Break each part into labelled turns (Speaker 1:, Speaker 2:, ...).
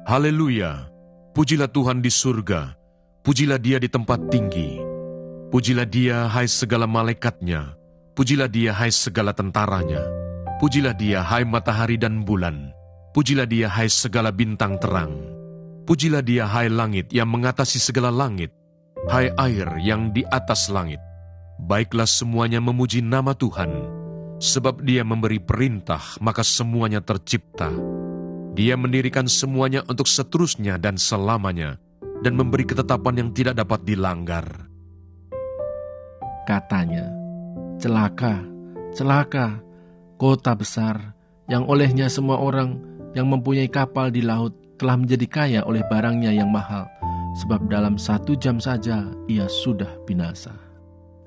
Speaker 1: Haleluya! Pujilah Tuhan di surga, pujilah Dia di tempat tinggi. Pujilah Dia, hai segala malaikatnya, pujilah Dia, hai segala tentaranya. Pujilah Dia, hai matahari dan bulan. Pujilah Dia, hai segala bintang terang. Pujilah Dia, hai langit yang mengatasi segala langit, hai air yang di atas langit. Baiklah semuanya memuji nama Tuhan, sebab Dia memberi perintah, maka semuanya tercipta. Dia mendirikan semuanya untuk seterusnya dan selamanya, dan memberi ketetapan yang tidak dapat dilanggar.
Speaker 2: Katanya, celaka, celaka, kota besar, yang olehnya semua orang yang mempunyai kapal di laut telah menjadi kaya oleh barangnya yang mahal, sebab dalam 1 jam saja ia sudah binasa.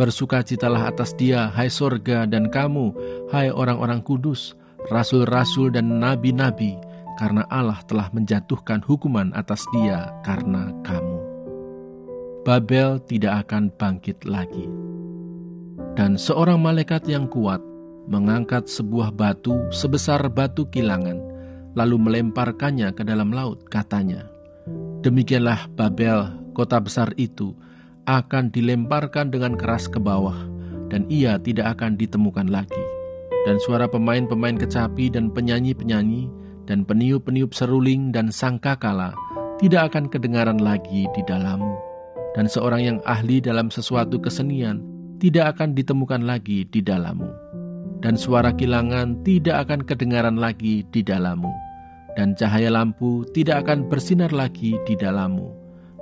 Speaker 2: Bersukacitalah atas Dia, hai sorga, dan kamu, hai orang-orang kudus, rasul-rasul dan nabi-nabi, karena Allah telah menjatuhkan hukuman atas Dia karena kamu. Babel tidak akan bangkit lagi. Dan seorang malaikat yang kuat mengangkat sebuah batu sebesar batu kilangan, lalu melemparkannya ke dalam laut, katanya, demikianlah Babel, kota besar itu, akan dilemparkan dengan keras ke bawah, dan ia tidak akan ditemukan lagi. Dan suara pemain-pemain kecapi dan penyanyi-penyanyi, dan peniup-peniup seruling dan sangkakala tidak akan kedengaran lagi di dalammu. Dan seorang yang ahli dalam sesuatu kesenian tidak akan ditemukan lagi di dalammu. Dan suara kilangan tidak akan kedengaran lagi di dalammu. Dan cahaya lampu tidak akan bersinar lagi di dalammu.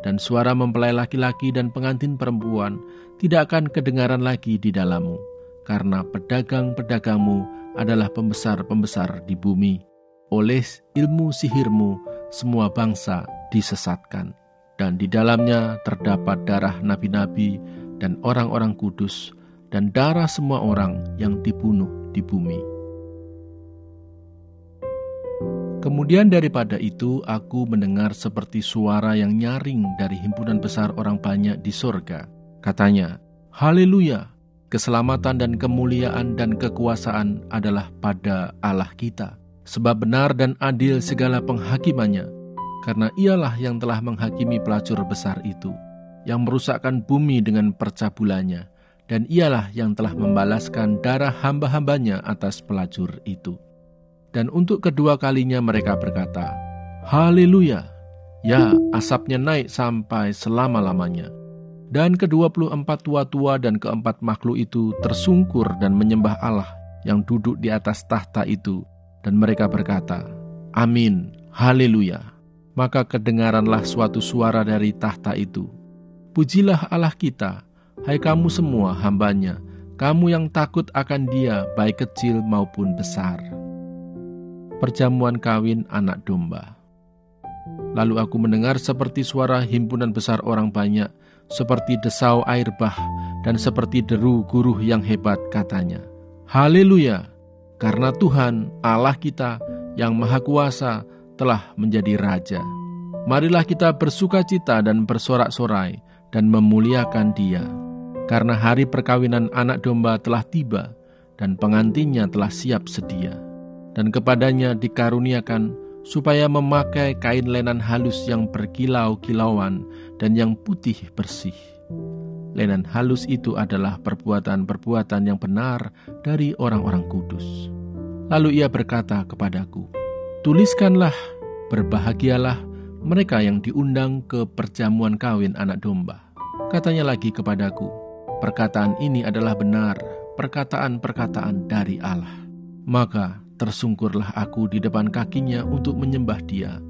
Speaker 2: Dan suara mempelai laki-laki dan pengantin perempuan tidak akan kedengaran lagi di dalammu. Karena pedagang-pedagangmu adalah pembesar-pembesar di bumi. Oleh ilmu sihirmu, semua bangsa disesatkan. Dan di dalamnya terdapat darah nabi-nabi dan orang-orang kudus, dan darah semua orang yang dibunuh di bumi. Kemudian daripada itu aku mendengar seperti suara yang nyaring dari himpunan besar orang banyak di sorga. Katanya, Haleluya! Keselamatan dan kemuliaan dan kekuasaan adalah pada Allah kita. Sebab benar dan adil segala penghakimannya, karena ialah yang telah menghakimi pelacur besar itu, yang merusakkan bumi dengan percabulannya, dan ialah yang telah membalaskan darah hamba-hambanya atas pelacur itu. Dan untuk kedua kalinya mereka berkata, Haleluya! Ya, asapnya naik sampai selama-lamanya. Dan ke-24 tua-tua dan keempat makhluk itu tersungkur dan menyembah Allah yang duduk di atas tahta itu, dan mereka berkata, Amin, Haleluya! Maka kedengaranlah suatu suara dari tahta itu, Pujilah Allah kita, hai kamu semua hambanya, kamu yang takut akan Dia, baik kecil maupun besar. Perjamuan kawin anak domba. Lalu aku mendengar seperti suara himpunan besar orang banyak, seperti desau air bah, dan seperti deru guruh yang hebat, katanya, Haleluya! Karena Tuhan Allah kita yang Maha Kuasa telah menjadi Raja. Marilah kita bersukacita dan bersorak-sorai dan memuliakan Dia. Karena hari perkawinan anak domba telah tiba, dan pengantinnya telah siap sedia. Dan kepadanya dikaruniakan supaya memakai kain lenan halus yang berkilau-kilauan dan yang putih bersih. Lenan halus itu adalah perbuatan-perbuatan yang benar dari orang-orang kudus. Lalu ia berkata kepadaku, Tuliskanlah, berbahagialah mereka yang diundang ke perjamuan kawin anak domba. Katanya lagi kepadaku, perkataan ini adalah benar, perkataan-perkataan dari Allah. Maka tersungkurlah aku di depan kakinya untuk menyembah Dia.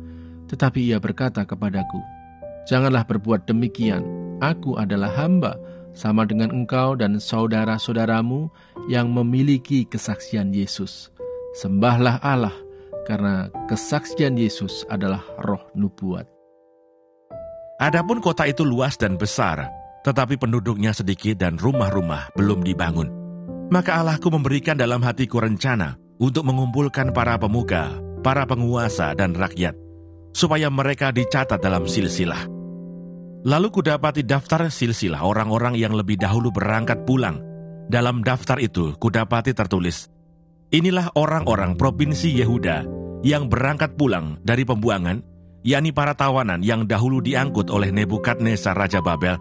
Speaker 2: Tetapi ia berkata kepadaku, Janganlah berbuat demikian, aku adalah hamba, sama dengan engkau dan saudara-saudaramu yang memiliki kesaksian Yesus. Sembahlah Allah, karena kesaksian Yesus adalah roh nubuat.
Speaker 3: Adapun kota itu luas dan besar, tetapi penduduknya sedikit dan rumah-rumah belum dibangun. Maka Allahku memberikan dalam hatiku rencana untuk mengumpulkan para pemuka, para penguasa dan rakyat, supaya mereka dicatat dalam silsilah. Lalu kudapati daftar silsilah orang-orang yang lebih dahulu berangkat pulang. Dalam daftar itu kudapati tertulis, Inilah orang-orang provinsi Yehuda yang berangkat pulang dari pembuangan, yakni para tawanan yang dahulu diangkut oleh Nebukadnezar Raja Babel,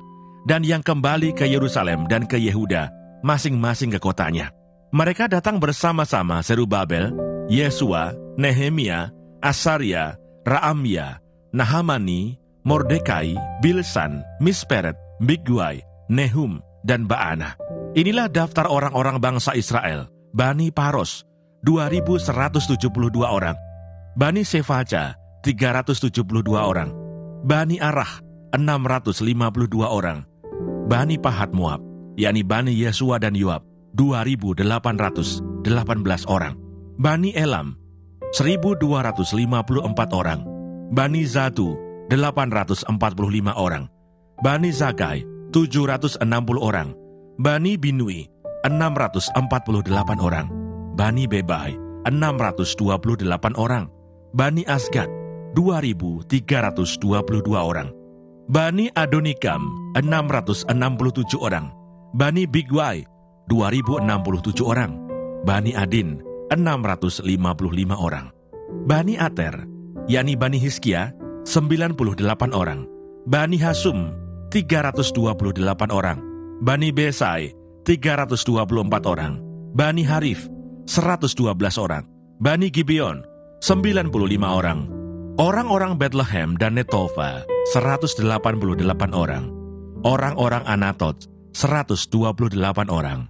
Speaker 3: dan yang kembali ke Yerusalem dan ke Yehuda, masing-masing ke kotanya. Mereka datang bersama-sama Zerubabel, Yesua, Nehemia, Asaria, Raamia, Nahamani, Mordekai, Bilsan, Misperet, Bigwai, Nehum, dan Baana. Inilah daftar orang-orang bangsa Israel. Bani Paros, 2.172 orang. Bani Sefaca, 372 orang. Bani Arah, 652 orang. Bani Pahat Moab, yakni Bani Yesua dan Yoab, 2.818 orang. Bani Elam, 1.254 orang. Bani Zatu, 845 orang. Bani Zakai, 760 orang. Bani Binui, 648 orang. Bani Bebai, 628 orang. Bani Asgad, 2.322 orang. Bani Adonikam, 667 orang. Bani Bigwai, 2.067 orang. Bani Adin, 655 orang. Bani Ater, yakni Bani Hizkia, 98 orang. Bani Hasum, 328 orang. Bani Besai, 324 orang. Bani Harif, 112 orang. Bani Gibeon, 95 orang. Orang-orang Bethlehem dan Netofa, 188 orang. Orang-orang Anatot, 128 orang.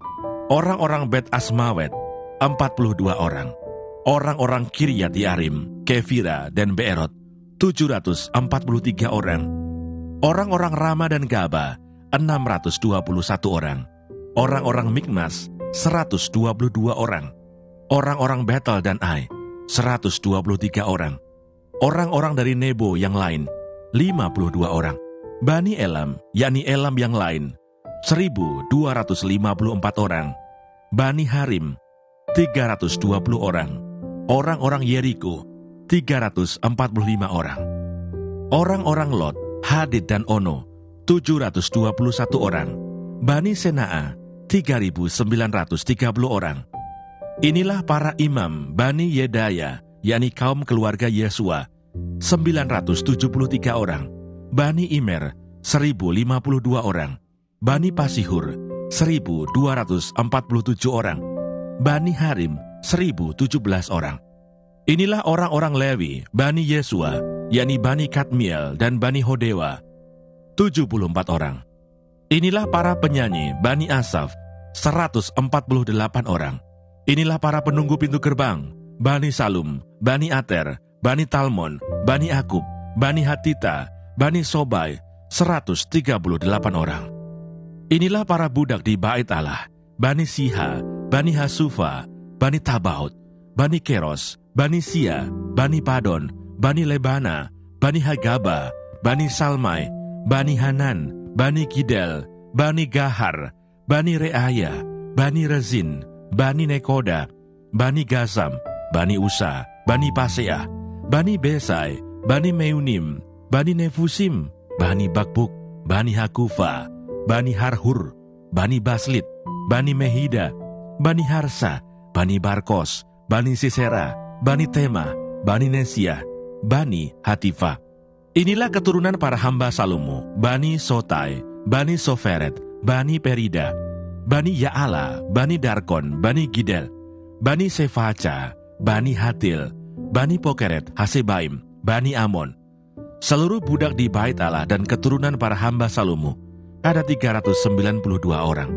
Speaker 3: Orang-orang Bet Asmawet, 42 orang. Orang-orang Kiryat Yarim, Kefira, dan Beerot, 743 orang. Orang-orang Rama dan Gaba, 621 orang. Orang-orang Mikmas, 122 orang. Orang-orang Betel dan Ai, 123 orang. Orang-orang dari Nebo yang lain, 52 orang. Bani Elam, yakni Elam yang lain, 1.254 orang. Bani Harim, 320 orang. Orang-orang Yeriko, 345 orang. Orang-orang Lot, Hadid dan Ono, 721 orang. Bani Senaa, 3.930 orang. Inilah para imam Bani Yedaya, yakni kaum keluarga Yesua, 973 orang. Bani Imer, 1.052 orang. Bani Pasihur, 1.247 orang. Bani Harim, 1.017 orang. Inilah orang-orang Lewi, Bani Yesua, yakni Bani Kadmiel dan Bani Hodewa, 74 orang. Inilah para penyanyi, Bani Asaf, 148 orang. Inilah para penunggu pintu gerbang, Bani Salum, Bani Ater, Bani Talmon, Bani Akub, Bani Hatita, Bani Sobai, 138 orang. Inilah para budak di Bait Allah, Bani Siha, Bani Hasufa, Bani Tabaut, Bani Keros, Bani Sia, Bani Padon, Bani Lebana, Bani Hagaba, Bani Salmai, Bani Hanan, Bani Gidel, Bani Gahar, Bani Reaya, Bani Rezin, Bani Nekoda, Bani Gazam, Bani Usa, Bani Paseah, Bani Besai, Bani Meunim, Bani Nefusim, Bani Bakbuk, Bani Hakufa, Bani Harhur, Bani Baslit, Bani Mehida, Bani Harsa, Bani Barkos, Bani Sisera, Bani Tema, Bani Nesia, Bani Hatifa. Inilah keturunan para hamba Salomo, Bani Sotai, Bani Soferet, Bani Perida, Bani Yaala, Bani Darkon, Bani Gidel, Bani Sefaca, Bani Hatil, Bani Pokeret, Hasebaim, Bani Amon. Seluruh budak di Bait Allah dan keturunan para hamba Salomo ada 392 orang.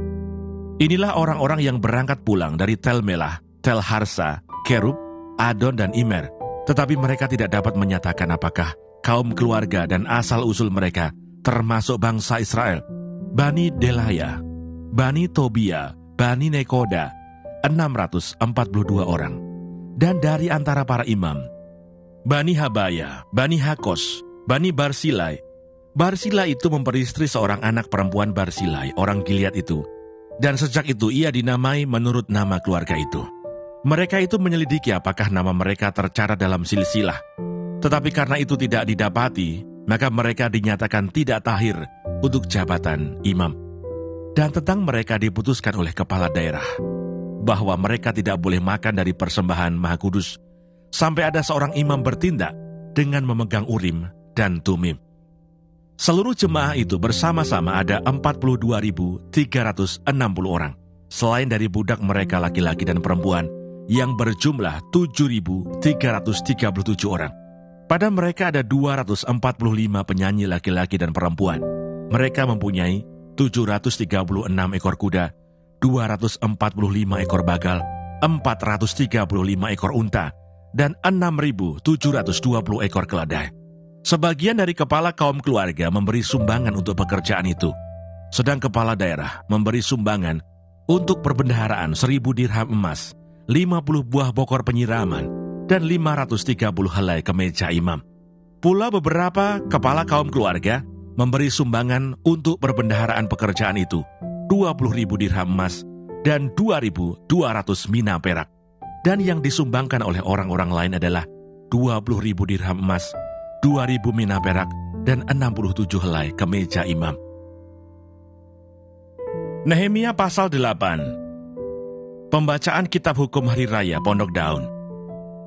Speaker 3: Inilah orang-orang yang berangkat pulang dari Tel Melah, Tel Harsa, Kerub, Adon, dan Imer. Tetapi mereka tidak dapat menyatakan apakah kaum keluarga dan asal-usul mereka termasuk bangsa Israel. Bani Delaya, Bani Tobia, Bani Nekoda, 642 orang. Dan dari antara para imam, Bani Habaya, Bani Hakos, Bani Barsilai. Barsilai itu memperistri seorang anak perempuan Barsilai, orang Gilead itu. Dan sejak itu ia dinamai menurut nama keluarga itu. Mereka itu menyelidiki apakah nama mereka tercatat dalam silsilah. Tetapi karena itu tidak didapati, maka mereka dinyatakan tidak tahir untuk jabatan imam. Dan tentang mereka diputuskan oleh kepala daerah bahwa mereka tidak boleh makan dari persembahan Maha Kudus sampai ada seorang imam bertindak dengan memegang Urim dan Tumim. Seluruh jemaah itu bersama-sama ada 42.360 orang, selain dari budak mereka laki-laki dan perempuan yang berjumlah 7.337 orang. Pada mereka ada 245 penyanyi laki-laki dan perempuan. Mereka mempunyai 736 ekor kuda, 245 ekor bagal, 435 ekor unta, dan 6.720 ekor keledai. Sebagian dari kepala kaum keluarga memberi sumbangan untuk pekerjaan itu, sedang kepala daerah memberi sumbangan untuk perbendaharaan 1.000 dirham emas, 50 buah bokor penyiraman, dan 530 helai kemeja imam. Pula beberapa kepala kaum keluarga memberi sumbangan untuk perbendaharaan pekerjaan itu, 20.000 dirham emas, dan 2.200 mina perak. Dan yang disumbangkan oleh orang-orang lain adalah 20.000 dirham emas, 2.000 mina perak, dan 67 helai kemeja imam. Nehemia pasal 8. Pembacaan Kitab Hukum Hari Raya Pondok Daun.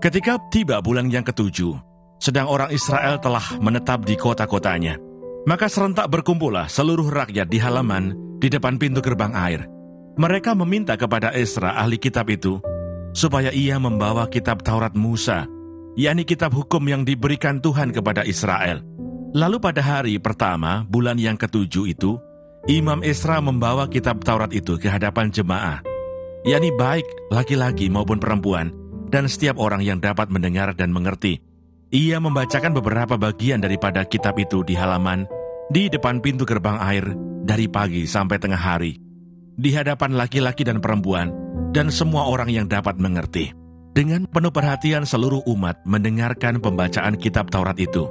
Speaker 3: Ketika tiba bulan yang ke-7, sedang orang Israel telah menetap di kota-kotanya, maka serentak berkumpullah seluruh rakyat di halaman di depan pintu gerbang air. Mereka meminta kepada Esra ahli kitab itu, supaya ia membawa kitab Taurat Musa, yakni kitab hukum yang diberikan Tuhan kepada Israel. Lalu pada hari pertama bulan yang ke-7 itu, Imam Esra membawa kitab Taurat itu ke hadapan jemaah, yakni baik laki-laki maupun perempuan, dan setiap orang yang dapat mendengar dan mengerti. Ia membacakan beberapa bagian daripada kitab itu di halaman di depan pintu gerbang air dari pagi sampai tengah hari, di hadapan laki-laki dan perempuan, dan semua orang yang dapat mengerti. Dengan penuh perhatian seluruh umat mendengarkan pembacaan kitab Taurat itu.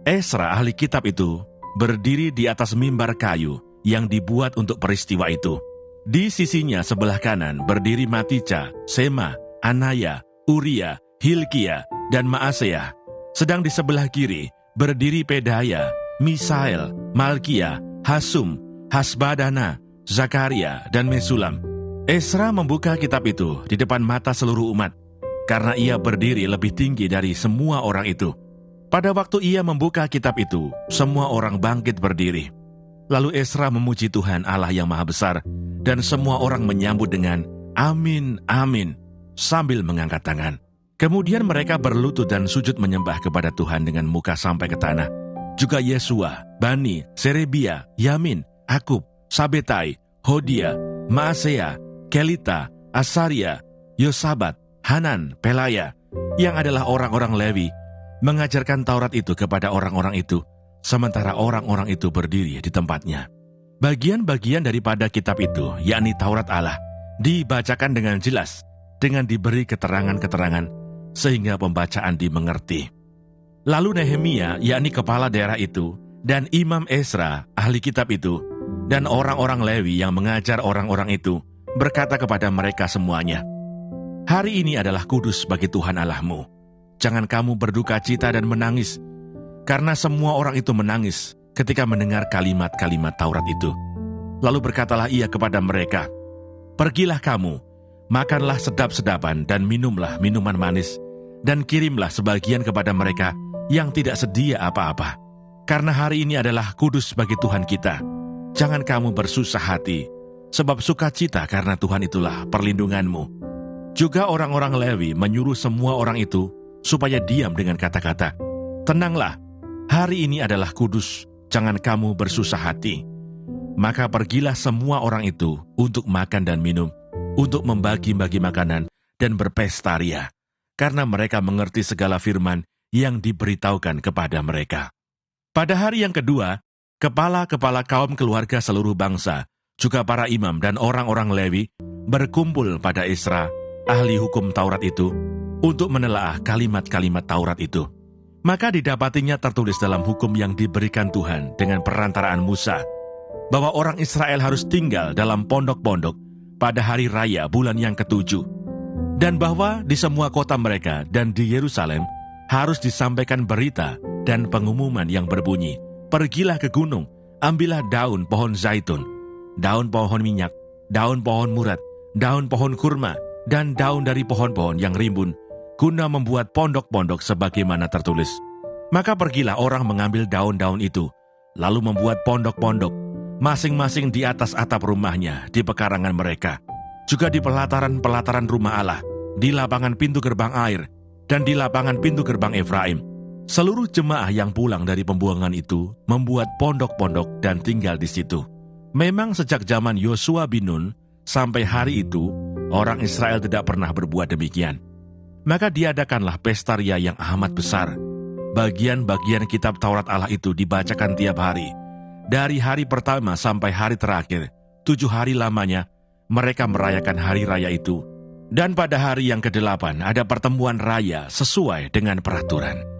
Speaker 3: Esra ahli kitab itu berdiri di atas mimbar kayu yang dibuat untuk peristiwa itu. Di sisinya sebelah kanan berdiri Matica, Sema, Anaya, Uria, Hilkia, dan Maaseah. Sedang di sebelah kiri berdiri Pedaya, Misael, Malkia, Hasum, Hasbadana, Zakaria, dan Mesulam. Esra membuka kitab itu di depan mata seluruh umat, karena ia berdiri lebih tinggi dari semua orang itu. Pada waktu ia membuka kitab itu, semua orang bangkit berdiri. Lalu Esra memuji Tuhan Allah yang Maha Besar, dan semua orang menyambut dengan Amin, Amin, sambil mengangkat tangan. Kemudian mereka berlutut dan sujud menyembah kepada Tuhan dengan muka sampai ke tanah. Juga Yesua, Bani, Serebia, Yamin, Akub, Sabetai, Hodia, Maaseah, Kelita, Asaria, Yosabat, Hanan, Pelaya, yang adalah orang-orang Lewi, mengajarkan Taurat itu kepada orang-orang itu, sementara orang-orang itu berdiri di tempatnya. Bagian-bagian daripada kitab itu, yakni Taurat Allah, dibacakan dengan jelas, dengan diberi keterangan-keterangan, sehingga pembacaan dimengerti. Lalu Nehemia, yakni kepala daerah itu, dan Imam Esra, ahli kitab itu, dan orang-orang Lewi yang mengajar orang-orang itu, berkata kepada mereka semuanya, "Hari ini adalah kudus bagi Tuhan Allahmu. Jangan kamu berduka cita dan menangis, karena semua orang itu menangis ketika mendengar kalimat-kalimat Taurat itu." Lalu berkatalah ia kepada mereka, "Pergilah kamu, makanlah sedap-sedapan dan minumlah minuman manis, dan kirimlah sebagian kepada mereka yang tidak sedia apa-apa. Karena hari ini adalah kudus bagi Tuhan kita. Jangan kamu bersusah hati, sebab sukacita karena Tuhan itulah perlindunganmu." Juga orang-orang Lewi menyuruh semua orang itu supaya diam dengan kata-kata, "Tenanglah, hari ini adalah kudus, jangan kamu bersusah hati." Maka pergilah semua orang itu untuk makan dan minum, untuk membagi-bagi makanan dan berpesta ria, karena mereka mengerti segala firman yang diberitahukan kepada mereka. Pada hari yang kedua, kepala-kepala kaum keluarga seluruh bangsa, juga para imam dan orang-orang Lewi, berkumpul pada Esra, ahli hukum Taurat itu, untuk menelaah kalimat-kalimat Taurat itu. Maka didapatinya tertulis dalam hukum yang diberikan Tuhan dengan perantaraan Musa, bahwa orang Israel harus tinggal dalam pondok-pondok pada hari raya bulan yang ke-7, dan bahwa di semua kota mereka dan di Yerusalem harus disampaikan berita dan pengumuman yang berbunyi, "Pergilah ke gunung, ambillah daun pohon zaitun, daun pohon minyak, daun pohon murad, daun pohon kurma, dan daun dari pohon-pohon yang rimbun, guna membuat pondok-pondok sebagaimana tertulis. Maka pergilah orang mengambil daun-daun itu, lalu membuat pondok-pondok, masing-masing di atas atap rumahnya, di pekarangan mereka, juga di pelataran-pelataran rumah Allah, di lapangan pintu gerbang air, dan di lapangan pintu gerbang Efraim. Seluruh jemaah yang pulang dari pembuangan itu membuat pondok-pondok dan tinggal di situ. Memang sejak zaman Yosua bin Nun sampai hari itu, orang Israel tidak pernah berbuat demikian. Maka diadakanlah pesta ria yang amat besar. Bagian-bagian kitab Taurat Allah itu dibacakan tiap hari. Dari hari pertama sampai hari terakhir, 7 hari lamanya, mereka merayakan hari raya itu. Dan pada hari yang ke-8 ada pertemuan raya sesuai dengan peraturan.